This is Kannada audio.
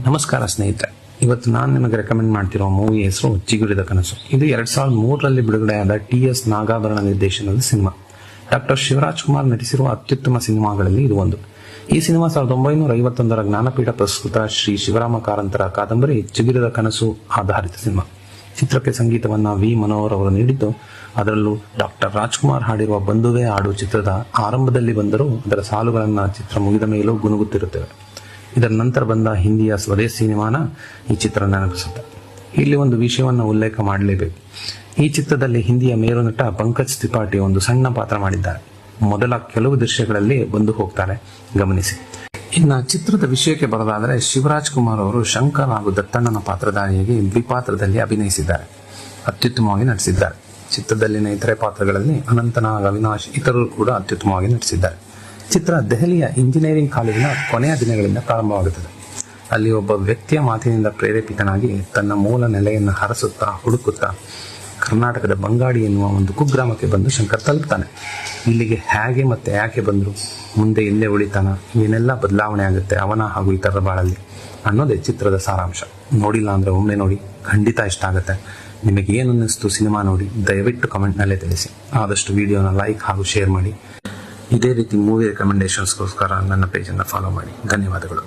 ನಮಸ್ಕಾರ ಸ್ನೇಹಿತರೆ, ಇವತ್ತು ನಾನು ನಿಮಗೆ ರೆಕಮೆಂಡ್ ಮಾಡ್ತಿರೋ ಮೂವಿ ಹೆಸರು ಚಿಗುರಿದ ಕನಸು. ಇದು 2003ರಲ್ಲಿ ಬಿಡುಗಡೆಯಾದ TS ನಾಗಾಭರಣ ನಿರ್ದೇಶನದ ಸಿನಿಮಾ. ಡಾಕ್ಟರ್ ಶಿವರಾಜ್ ಕುಮಾರ್ ನಟಿಸಿರುವ ಅತ್ಯುತ್ತಮ ಸಿನಿಮಾಗಳಲ್ಲಿ ಇದು ಒಂದು. ಈ ಸಿನಿಮಾ 1951ರ ಜ್ಞಾನಪೀಠ ಪುರಸ್ಕೃತ ಶ್ರೀ ಶಿವರಾಮ ಕಾರಂತರ ಕಾದಂಬರಿ ಚಿಗುರಿದ ಕನಸು ಆಧಾರಿತ ಸಿನಿಮಾ. ಚಿತ್ರಕ್ಕೆ ಸಂಗೀತವನ್ನ ವಿ ಮನೋಹರ್ ಅವರು ನೀಡಿದ್ದು, ಅದರಲ್ಲೂ ಡಾಕ್ಟರ್ ರಾಜ್ಕುಮಾರ್ ಹಾಡಿರುವ ಬಂಧುವೇ ಆಡು ಚಿತ್ರದ ಆರಂಭದಲ್ಲಿ ಬಂದರೂ ಅದರ ಸಾಲುಗಳನ್ನ ಚಿತ್ರ ಮುಗಿದ ಮೇಲೂ ಗುನುಗುತ್ತಿರುತ್ತವೆ. ಇದರ ನಂತರ ಬಂದ ಹಿಂದಿಯ ಸ್ವದೇಶ್ ಸಿನಿಮಾನ ಈ ಚಿತ್ರ ನೆನಪಿಸುತ್ತೆ. ಇಲ್ಲಿ ಒಂದು ವಿಷಯವನ್ನು ಉಲ್ಲೇಖ ಮಾಡಲೇಬೇಕು. ಈ ಚಿತ್ರದಲ್ಲಿ ಹಿಂದಿಯ ಮೇರು ನಟ ಪಂಕಜ್ ತ್ರಿಪಾಠಿ ಒಂದು ಸಣ್ಣ ಪಾತ್ರ ಮಾಡಿದ್ದಾರೆ. ಮೊದಲ ಕೆಲವು ದೃಶ್ಯಗಳಲ್ಲಿ ಬಂದು ಹೋಗ್ತಾರೆ, ಗಮನಿಸಿ. ಇನ್ನು ಚಿತ್ರದ ವಿಷಯಕ್ಕೆ ಬರೋದಾದರೆ, ಶಿವರಾಜ್ ಕುಮಾರ್ ಅವರು ಶಂಕರ್ ಹಾಗೂ ದತ್ತಣ್ಣನ ಪಾತ್ರಧಾರಿಯಾಗಿ ದ್ವಿಪಾತ್ರದಲ್ಲಿ ಅಭಿನಯಿಸಿದ್ದಾರೆ. ಅತ್ಯುತ್ತಮವಾಗಿ ನಟಿಸಿದ್ದಾರೆ. ಚಿತ್ರದಲ್ಲಿನ ಇತರೆ ಪಾತ್ರಗಳಲ್ಲಿ ಅನಂತನಾಗ್, ಅವಿನಾಶ್ ಇತರರು ಕೂಡ ಅತ್ಯುತ್ತಮವಾಗಿ ನಟಿಸಿದ್ದಾರೆ. ಚಿತ್ರ ದೆಹಲಿಯ ಇಂಜಿನಿಯರಿಂಗ್ ಕಾಲೇಜಿನ ಕೊನೆಯ ದಿನಗಳಿಂದ ಪ್ರಾರಂಭವಾಗುತ್ತದೆ. ಅಲ್ಲಿ ಒಬ್ಬ ವ್ಯಕ್ತಿಯ ಮಾತಿನಿಂದ ಪ್ರೇರೇಪಿತನಾಗಿ ತನ್ನ ಮೂಲ ನೆಲೆಯನ್ನು ಹುಡುಕುತ್ತಾ ಕರ್ನಾಟಕದ ಬಂಗಾಡಿ ಎನ್ನುವ ಒಂದು ಕುಗ್ರಾಮಕ್ಕೆ ಬಂದು ಶಂಕರ್ ತಲುಪ್ತಾನೆ. ಇಲ್ಲಿಗೆ ಹೇಗೆ ಮತ್ತೆ ಯಾಕೆ ಬಂದ್ರು, ಮುಂದೆ ಎಲ್ಲೇ ಉಳಿತಾನ, ಏನೆಲ್ಲ ಬದಲಾವಣೆ ಆಗುತ್ತೆ ಅವನ ಹಾಗೂ ಇತರರ ಬಾಳಲ್ಲಿ ಅನ್ನೋದೇ ಚಿತ್ರದ ಸಾರಾಂಶ. ನೋಡಿಲ್ಲ ಅಂದ್ರೆ ಒಮ್ಮೆ ನೋಡಿ, ಖಂಡಿತ ಇಷ್ಟ ಆಗುತ್ತೆ. ನಿಮಗೆ ಏನು ಅನ್ನಿಸ್ತು ಸಿನಿಮಾ ನೋಡಿ ದಯವಿಟ್ಟು ಕಮೆಂಟ್ನಲ್ಲೇ ತಿಳಿಸಿ. ಆದಷ್ಟು ವಿಡಿಯೋನ ಲೈಕ್ ಹಾಗೂ ಶೇರ್ ಮಾಡಿ. ಇದೇ ರೀತಿ ಮೂವಿ ರೆಕಮೆಂಡೇಶನ್ಸ್ಗೋಸ್ಕರ ನನ್ನ ಪೇಜನ್ನು ಫಾಲೋ ಮಾಡಿ. ಧನ್ಯವಾದಗಳು.